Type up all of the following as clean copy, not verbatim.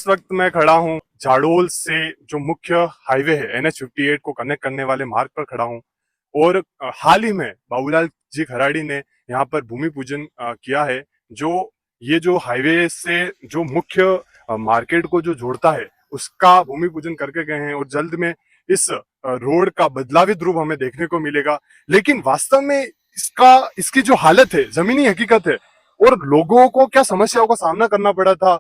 वक्त मैं खड़ा हूँ झाड़ोल से जो मुख्य हाईवे है NH 58 को कनेक्ट करने वाले मार्ग पर खड़ा हूँ। और हाल ही में बाबूलाल जी खराड़ी ने यहाँ पर भूमि पूजन किया है। जो ये जो हाईवे से जो मुख्य मार्केट को जो जोड़ता है उसका भूमि पूजन करके गए हैं और जल्द में इस रोड का बदलावित रूप हमें देखने को मिलेगा। लेकिन वास्तव में इसकी जो हालत है, जमीनी हकीकत है और लोगों को क्या समस्याओं का सामना करना पड़ा था।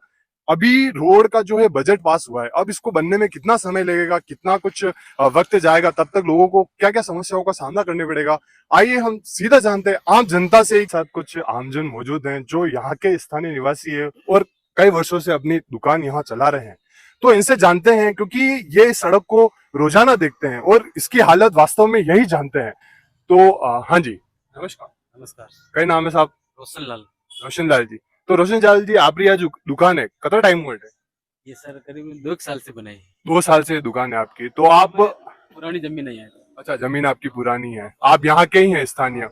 अभी रोड का जो है बजट पास हुआ है, अब इसको बनने में कितना समय लगेगा, कितना कुछ वक्त जाएगा, तब तक लोगों को क्या क्या समस्याओं का सामना करने पड़ेगा। आइए हम सीधा जानते हैं आम जनता से। एक साथ कुछ आमजन मौजूद हैं जो यहाँ के स्थानीय निवासी है और कई वर्षों से अपनी दुकान यहाँ चला रहे हैं। तो इनसे जानते हैं, क्योंकि ये सड़क को रोजाना देखते हैं और इसकी हालत वास्तव में यही जानते हैं। तो हाँ जी, नमस्कार। नमस्कार। कई नाम है साहब? रोशन लाल। रोशन लाल जी। तो रोशन लाल जी, आपकी यह जो दुकान है कितना टाइम हुआ है? ये सर करीबन 2 साल से बनाई है। 2 साल से दुकान है आपकी। तो आप पुरानी जमीन नहीं है। अच्छा, जमीन आपकी पुरानी है, आप यहाँ के ही हैं स्थानीय।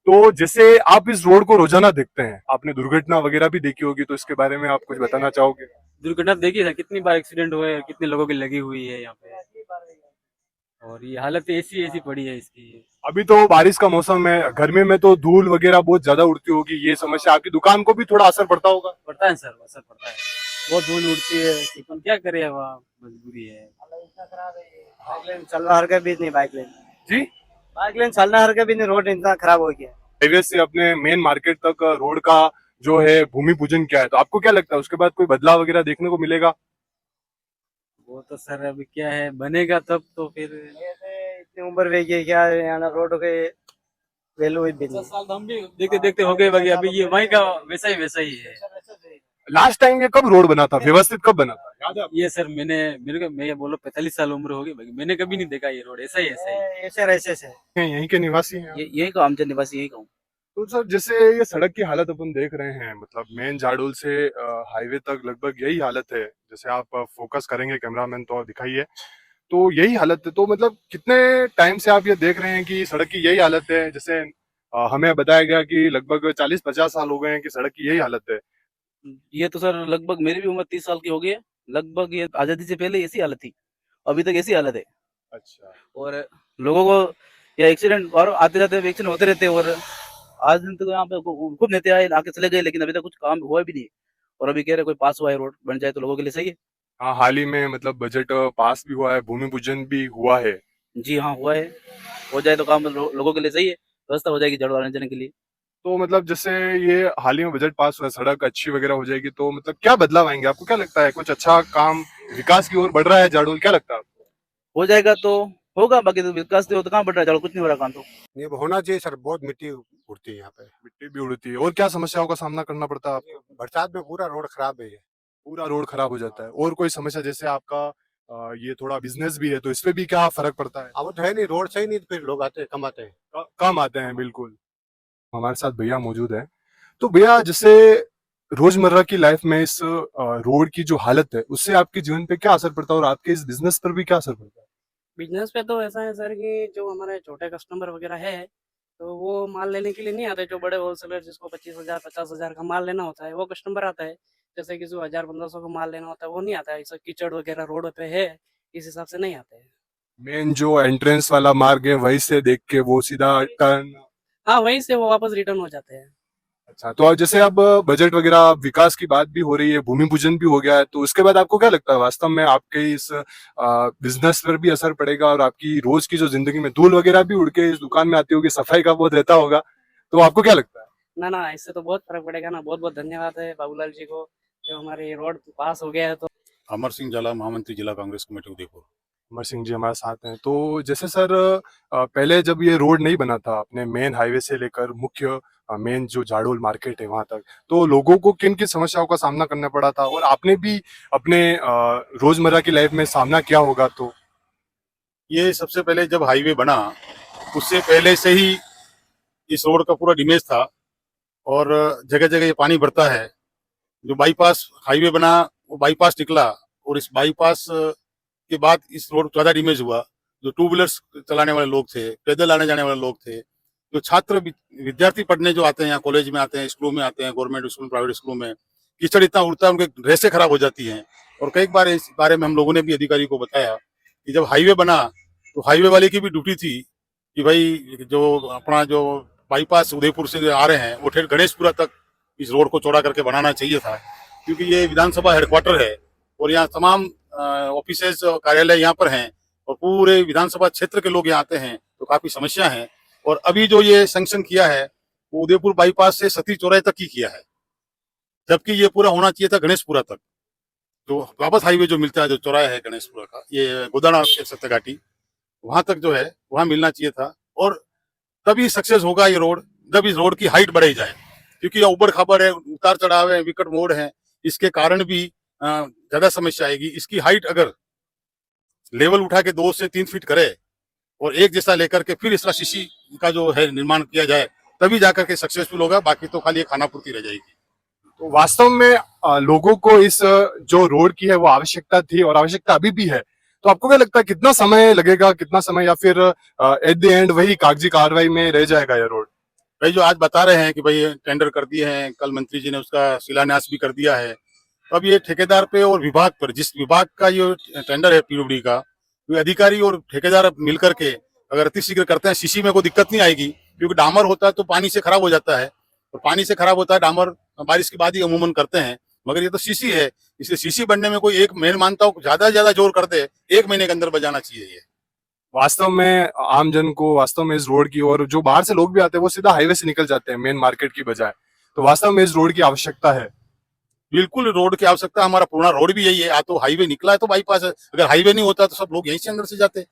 तो जैसे आप इस रोड को रोजाना देखते हैं, आपने दुर्घटना वगैरह भी देखी होगी, तो इसके बारे में आप कुछ बताना चाहोगे? दुर्घटना देखी है, कितनी बार एक्सीडेंट हुए हैं, कितने लोगों की लगी हुई है यहाँ पे। और ये हालत ऐसी ऐसी पड़ी है इसकी। अभी तो बारिश का मौसम है, गर्मी में तो धूल वगैरह बहुत ज्यादा उड़ती होगी, ये समस्या आपकी दुकान को भी थोड़ा असर पड़ता होगा? पड़ता है सर, असर पड़ता है। बहुत धूल उड़ती है, लेकिन क्या करे, वहाँ मजबूरी है। बाइक लेन चलना हर के बीच नहीं, बाइक लेन जी, बाइक लेन चलना हर के बीच नहीं, रोड इतना खराब हो गया। हाईवे से अपने मेन मार्केट तक रोड का जो है भूमि पूजन किया है, तो आपको क्या लगता है उसके बाद कोई बदलाव वगैरह देखने को मिलेगा? वो तो सर अभी क्या है, बनेगा तब तो फिर। ऐसे इतनी उम्र हो गई क्या, यहाँ रोड के वैल्यू भी 10 साल तो हम भी देखते देखते हो गए, बाकी अभी ये वहीं का वैसा ही है। लास्ट टाइम ये कब रोड बना था, व्यवस्थित कब बना था, याद है आपको? ये सर मैं बोलो 45 साल उम्र हो गई, बाकी मैंने कभी नहीं देखा ये रोड ऐसा ही ऐसे से यहीं के निवासी हैं आप? यही का आमजन निवासी यही कहूँ। तो सर, जैसे ये सड़क की हालत अपन देख रहे हैं, मतलब मेन झाड़ोल से हाईवे तक लगभग यही हालत है। जैसे आप फोकस करेंगे कैमरामैन तो दिखाइए, तो यही हालत है। तो मतलब कितने टाइम से आप ये देख रहे हैं कि सड़क की यही हालत है? जैसे हमें बताया गया कि लगभग 40-50 साल हो गए हैं कि सड़क की यही हालत है। ये तो सर लगभग मेरी भी उम्र 30 साल की हो गई है। लगभग ये आजादी से पहले ऐसी हालत थी, अभी तक ऐसी हालत है। अच्छा। और लोगों को या एक्सीडेंट और आते जाते एक्सीडेंट होते रहते हैं। और आज दिन तक यहाँ पे खूब नेता आए, आके चले गए, लेकिन अभी तक कुछ काम हुआ भी नहीं। और अभी कह रहे कोई पास हुआ है, रोड बन जाए तो लोगों के लिए सही है। हाँ, हाल ही में मतलब बजट पास भी हुआ है, भूमि पूजन भी हुआ है। जी हाँ, हुआ है। हो जाए तो काम लोगों के लिए सही है, व्यवस्था हो जाएगी जड़ आने जाने के लिए। तो मतलब जैसे ये हाल ही में बजट पास हुआ है, सड़क अच्छी वगैरह हो जाएगी, तो मतलब क्या बदलाव आएंगे? आपको क्या लगता है, कुछ अच्छा काम विकास की ओर बढ़ रहा है झाड़ोल, क्या लगता है आपको? हो जाएगा तो होगा, बाकी तो विकास तो कहाँ बढ़ रहा है, कुछ नहीं हो रहा काम तो। ये होना चाहिए सर, बहुत मिट्टी उड़ती है यहाँ पे। मिट्टी भी उड़ती है और क्या समस्याओं का सामना करना पड़ता है आपको? बरसात में पूरा रोड खराब है ये। पूरा रोड खराब हो जाता है। और कोई समस्या, जैसे आपका ये थोड़ा बिजनेस भी है, तो इसपे भी क्या फर्क पड़ता है? अब वो तो है नहीं, रोड सही नहीं तो फिर लोग आते हैं, कम आते हैं। कम आते हैं, बिल्कुल। हमारे साथ भैया मौजूद है। तो भैया, जैसे रोजमर्रा की लाइफ में इस रोड की जो हालत है, उससे आपके जीवन पे क्या असर पड़ता है और आपके इस बिजनेस पर भी क्या असर पड़ता है? बिजनेस पे तो ऐसा है सर कि जो हमारे छोटे कस्टमर वगैरह है, तो वो माल लेने के लिए नहीं आते। जो बड़े होलसेलर जिसको 25,000 50,000 का माल लेना होता है, वो कस्टमर आता है। जैसे किसी को 1000 1500 का माल लेना होता है, वो नहीं आता है। ऐसा कीचड़ वगैरह रोड पे है, इस हिसाब से नहीं आते हैं। मेन जो एंट्रेंस वाला मार्ग है, वहीं से देख के वो सीधा टर्न। हाँ, वहीं से वो वापस रिटर्न हो जाते हैं। अच्छा, तो जैसे अब बजट वगैरह विकास की बात भी हो रही है, भूमि पूजन भी हो गया है, तो उसके बाद आपको क्या लगता है वास्तव में आपके इस बिजनेस पर भी असर पड़ेगा और आपकी रोज की जो जिंदगी में धूल वगैरह भी उड़ के इस दुकान में आती होगी, सफाई का बहुत रहता होगा, तो आपको क्या लगता है? ना, इससे तो बहुत फर्क पड़ेगा ना। बहुत बहुत धन्यवाद है बाबूलाल जी को, जो हमारे रोड पास हो गया है। तो अमर सिंह जाला, महामंत्री जिला कांग्रेस कमेटी उदयपुर। अमर सिंह जी हमारे साथ हैं। तो जैसे सर, पहले जब ये रोड नहीं बना था अपने मेन हाईवे से लेकर मुख्य मेन जो झाड़ोल मार्केट है वहां तक, तो लोगों को किन किन समस्याओं का सामना करना पड़ा था और आपने भी अपने रोजमर्रा की लाइफ में सामना किया होगा? तो ये सबसे पहले जब हाईवे बना, उससे पहले से ही इस रोड का पूरा डिमेज था और जगह जगह ये पानी भरता है। जो बाईपास हाईवे बना, वो बाईपास निकला और इस बाईपास के बाद इस रोड ज्यादा डिमेज हुआ। जो टू व्हीलर्स चलाने वाले लोग थे, पैदल आने जाने वाले लोग थे, जो छात्र विद्यार्थी पढ़ने जो आते हैं, यहाँ कॉलेज में आते हैं, स्कूलों में आते हैं, गवर्नमेंट स्कूल प्राइवेट स्कूलों में, कीचड़ इतना उड़ता है, उनके ड्रेसें खराब हो जाती हैं। और कई बार इस बारे में हम लोगों ने भी अधिकारी को बताया कि जब हाईवे बना तो हाईवे वाले की भी ड्यूटी थी कि भाई जो अपना जो बाईपास उदयपुर से जो आ रहे हैं वो ठेठ गणेशपुरा तक इस रोड को चौड़ा करके बनाना चाहिए था, क्योंकि ये विधानसभा हेडक्वार्टर है और यहाँ तमाम ऑफिसेज कार्यालय यहाँ पर हैं और पूरे विधानसभा क्षेत्र के लोग यहाँ आते हैं, तो काफी समस्या है। और अभी जो ये सैंक्शन किया है वो उदयपुर बाईपास से सती चौराहे तक ही किया है, जबकि ये पूरा होना चाहिए था गणेशपुरा तक। जो वापस हाईवे जो मिलता है जो चौराहा है गणेशपुरा का, ये गोदाना सत्यघाटी, वहां तक जो है वहां मिलना चाहिए था। और तभी सक्सेस होगा ये रोड जब इस रोड की हाइट बढ़ाई जाए, क्योंकि ये ऊबड़ खाबड़ है, उतार चढ़ाव है, विकट मोड़ है, इसके कारण भी ज्यादा समस्या आएगी। इसकी हाइट अगर लेवल उठा के 2 से 3 फीट करे और एक जैसा लेकर के फिर इसका शीशी का जो है निर्माण किया जाए, तभी जाकर के सक्सेसफुल होगा, बाकी तो खाली खानापूर्ति रह जाएगी। तो वास्तव में लोगों को इस जो रोड की है वो आवश्यकता थी और आवश्यकता अभी भी है। तो आपको क्या लगता है कितना समय लगेगा, कितना समय, या फिर एट द एंड वही कागजी कार्रवाई में रह जाएगा ये रोड? भाई जो आज बता रहे हैं कि भाई टेंडर कर दिए हैं, कल मंत्री जी ने उसका शिलान्यास भी कर दिया है, तो अब ये ठेकेदार पे और विभाग पर, जिस विभाग का ये टेंडर है पीडब्ल्यूडी का, वो अधिकारी और ठेकेदार मिलकर के अगर अतिशीघ्र करते हैं, शीशी में कोई दिक्कत नहीं आएगी, क्योंकि डामर होता है तो पानी से खराब हो जाता है और पानी से खराब होता है डामर बारिश के बाद ही अमूमन करते हैं, मगर ये तो शीशी है, इसलिए शीशी बनने में कोई एक, मैं मानता हूँ ज्यादा से ज्यादा जोर कर दे 1 महीने के अंदर बजाना चाहिए ये। वास्तव में आम जन को वास्तव में इस रोड की, और जो बाहर से लोग भी आते हैं वो सीधा हाईवे से निकल जाते हैं मेन मार्केट की बजाय, तो वास्तव में इस रोड की आवश्यकता है। बिल्कुल रोड की आवश्यकता, हमारा पूरा रोड भी यही है, या तो हाईवे निकला है तो बाईपास है, अगर हाईवे नहीं होता तो सब लोग यहीं से अंदर से जाते।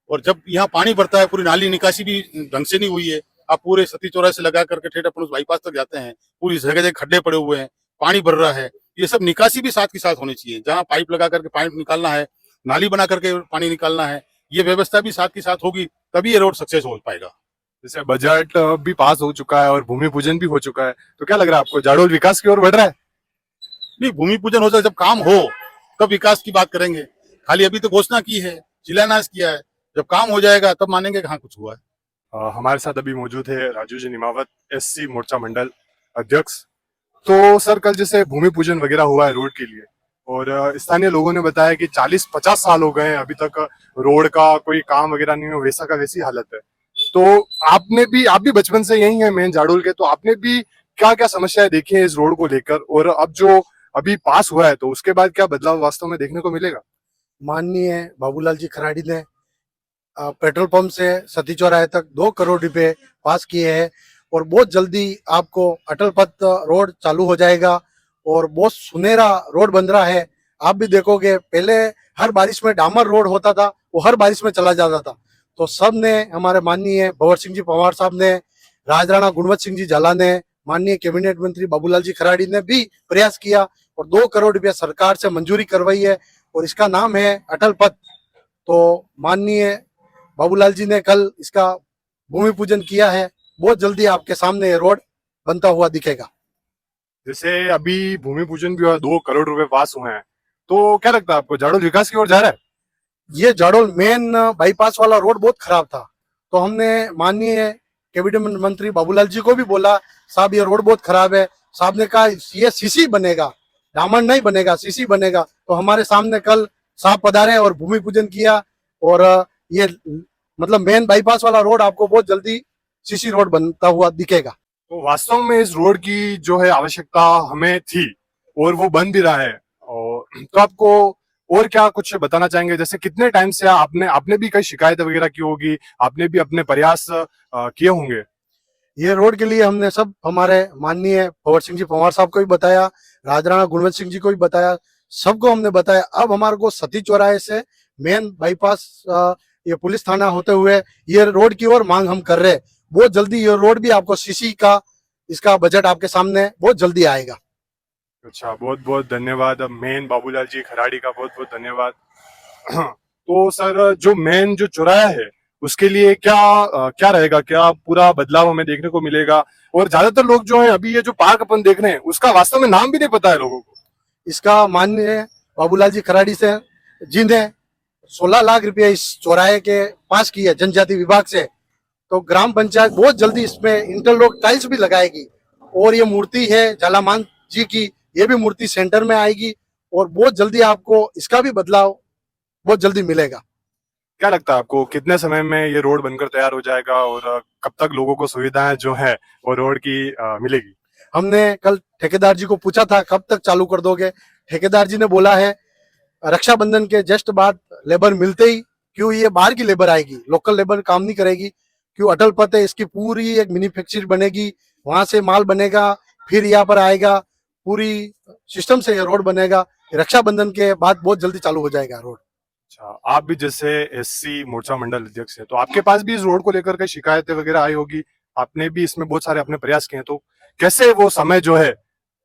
और जब यहाँ पानी भरता है, पूरी नाली निकासी भी ढंग से नहीं हुई है, आप पूरे सती चौराहे से लगा करके ठेठ अपन उस बाईपास तक जाते हैं, पूरी जगह जगह खड्डे पड़े हुए हैं, पानी भर रहा है, ये सब निकासी भी साथ के साथ होनी चाहिए। जहाँ पाइप लगा करके पानी निकालना है, नाली बना करके पानी निकालना है, ये व्यवस्था भी साथ के साथ होगी, तभी ये रोड सक्सेस हो पाएगा। जैसे बजट भी पास हो चुका है और भूमि पूजन भी हो चुका है, तो क्या लग रहा है आपको जाडोल विकास की ओर बढ़ रहा है? नहीं, भूमि पूजन हो जाए, जब काम हो तब विकास की बात करेंगे, खाली अभी तो घोषणा की है, शिलान्यास किया है, जब काम हो जाएगा तब मानेंगे कहाँ कुछ हुआ है। हमारे साथ अभी मौजूद है राजू जी निमावत, एससी मोर्चा मंडल अध्यक्ष। तो सर, कल जैसे भूमि पूजन वगैरह हुआ है रोड के लिए, और स्थानीय लोगों ने बताया कि 40-50 साल हो गए हैं अभी तक रोड का कोई काम वगैरह नहीं हो, वैसा का वैसी हालत है। तो आप भी बचपन से यही है मेन जाडोल के, तो आपने भी क्या क्या समस्याएं देखी है इस रोड को लेकर, और अब जो अभी पास हुआ है तो उसके बाद क्या बदलाव वास्तव में देखने को मिलेगा? माननीय बाबूलाल जी खराड़ी ने पेट्रोल पंप से सती चौराहे तक 2 करोड़ रुपए पास किए हैं और बहुत जल्दी आपको अटल पथ रोड चालू हो जाएगा और बहुत सुनहरा रोड बन रहा है। आप भी देखोगे, पहले हर बारिश में डामर रोड होता था, वो हर बारिश में चला जाता था। तो सब ने, हमारे माननीय भंवर सिंह जी पवार साहब ने, राजराणा गुणवंत सिंह जी झाला ने, माननीय कैबिनेट मंत्री बाबूलाल जी खराड़ी ने भी प्रयास किया और 2 करोड़ रुपया सरकार से मंजूरी करवाई है और इसका नाम है अटल पथ। तो माननीय बाबूलाल जी ने कल इसका भूमि पूजन किया है, बहुत जल्दी आपके सामने ये रोड बनता हुआ दिखेगा। जैसे अभी भूमि पूजन भी हुआ, 2 करोड़ रुपए पास हुए हैं, तो क्या लगता है आपको जाडोल विकास की ओर जा रहा है? ये जाडोल मेन बाईपास वाला रोड बहुत खराब था, तो हमने माननीय कैबिनेट मंत्री बाबूलाल जी को भी बोला, साहब ये रोड बहुत खराब है। साहब ने कहा ये सीसी बनेगा, डामर नहीं बनेगा, सीसी बनेगा। तो हमारे सामने कल साहब पधारे और भूमि पूजन किया और ये मतलब मेन बाईपास वाला रोड आपको बहुत जल्दी सीसी रोड बनता हुआ दिखेगा। तो वास्तव में इस रोड की जो है आवश्यकता हमें थी और वो बन भी रहा है। और तो आपको और क्या कुछ बताना चाहेंगे? जैसे कितने टाइम से आपने भी कई शिकायत वगैरह की होगी, आपने भी अपने प्रयास किए होंगे? ये रोड के लिए हमने सब हमारे माननीय भंवर सिंह जी पवार साहब को भी बताया, राजराणा गुणवंत सिंह जी को भी बताया, सबको हमने बताया। अब हमारे को सती चौराहे से मेन बाईपास ये पुलिस थाना होते हुए ये रोड की ओर मांग हम कर रहे हैं। बहुत जल्दी ये रोड भी आपको सीसी का इसका बजट आपके सामने बहुत जल्दी आएगा। अच्छा, बहुत बहुत धन्यवाद मेन बाबूलाल जी खराड़ी का, बहुत बहुत धन्यवाद। तो सर, जो मेन जो चौराहा है उसके लिए क्या रहेगा? क्या पूरा बदलाव हमें देखने को मिलेगा? और ज्यादातर लोग जो है अभी ये जो पार्क अपन देख रहे हैं उसका वास्तव में नाम भी नहीं पता है लोगों को। इसका माननीय बाबूलाल जी खराड़ी से जिन्हें 16 लाख रुपए इस चौराहे के पास किए जनजाति विभाग से, तो ग्राम पंचायत बहुत जल्दी इसमें इंटरलॉक टाइल्स भी लगाएगी और ये मूर्ति है झालामान जी की, ये भी मूर्ति सेंटर में आएगी और बहुत जल्दी आपको इसका भी बदलाव बहुत जल्दी मिलेगा। क्या लगता है आपको कितने समय में ये रोड बनकर तैयार हो जाएगा और कब तक लोगों को सुविधाएं जो है वो रोड की मिलेगी? हमने कल ठेकेदार जी को पूछा था कब तक चालू कर दोगे। ठेकेदार जी ने बोला है रक्षाबंधन के जस्ट बाद लेबर मिलते ही, क्यों ये बाहर की लेबर आएगी, लोकल लेबर काम नहीं करेगी, क्यों अटल पथ है इसकी पूरी एक मिनी फैक्ट्री बनेगी, वहां से माल बनेगा फिर यहाँ पर आएगा, पूरी सिस्टम से ये रोड बनेगा। रक्षाबंधन के बाद बहुत जल्दी चालू हो जाएगा रोड। अच्छा, आप भी जैसे एससी मोर्चा मंडल अध्यक्ष है तो आपके पास भी इस रोड को लेकर के शिकायतें वगैरह आई होगी, आपने भी इसमें बहुत सारे अपने प्रयास किए हैं, तो कैसे वो समय जो है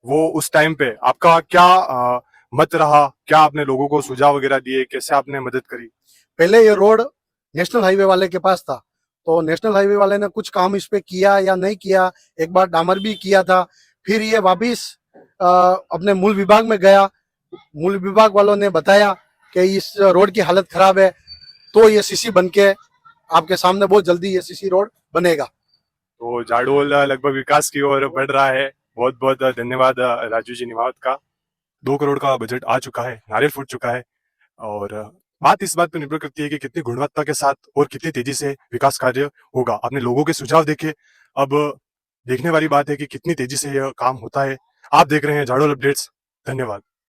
वो उस टाइम पे आपका क्या मत रहा, क्या आपने लोगों को सुझाव वगैरह दिए, कैसे आपने मदद करी? पहले ये रोड नेशनल हाईवे वाले के पास था, तो नेशनल हाईवे वाले ने कुछ काम इस पे किया या नहीं किया, एक बार डामर भी किया था, फिर ये वापिस अपने मूल विभाग में गया। मूल विभाग वालों ने बताया कि इस रोड की हालत खराब है, तो ये सीसी बन के आपके सामने बहुत जल्दी ये सीसी रोड बनेगा। तो जाडोल लगभग विकास की ओर बढ़ रहा है। बहुत बहुत धन्यवाद राजू जी निमावत का। 2 करोड़ का बजट आ चुका है, नारियल फूट चुका है और बात इस बात पर निर्भर करती है कि कितनी गुणवत्ता के साथ और कितनी तेजी से विकास कार्य होगा। आपने लोगों के सुझाव देखे, अब देखने वाली बात है कि कितनी तेजी से यह काम होता है। आप देख रहे हैं जाडोल अपडेट्स। धन्यवाद।